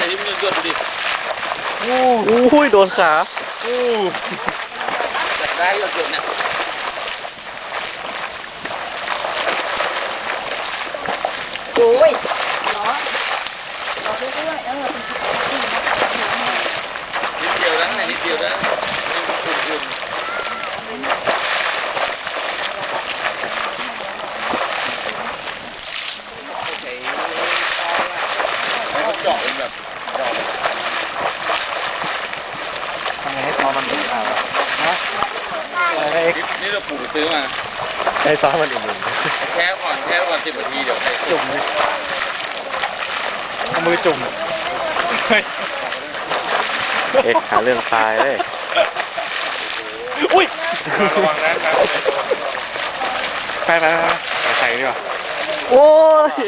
ที่มันหยดดูดิโอ้ยโดนขาอยากได้หยดเนี่ยโอ้ยร้อนด้วยนิดเดียวแล้วนิดเดียวแล้วอุ่นเจาะเป็นแบบเจาะทำไงให้ซอสมันอุ่นมากวะฮะนี่เราปลูกซื้อมาให้ซอสมันอุ่นแค่ก่อน10 นาทีเดี๋ยวใส่จุ่มเลยเอามือจุ่มเอกหาเรื่องตายเลยอุ้ยระวังนะไปใส่ดีกว่าโอ้ย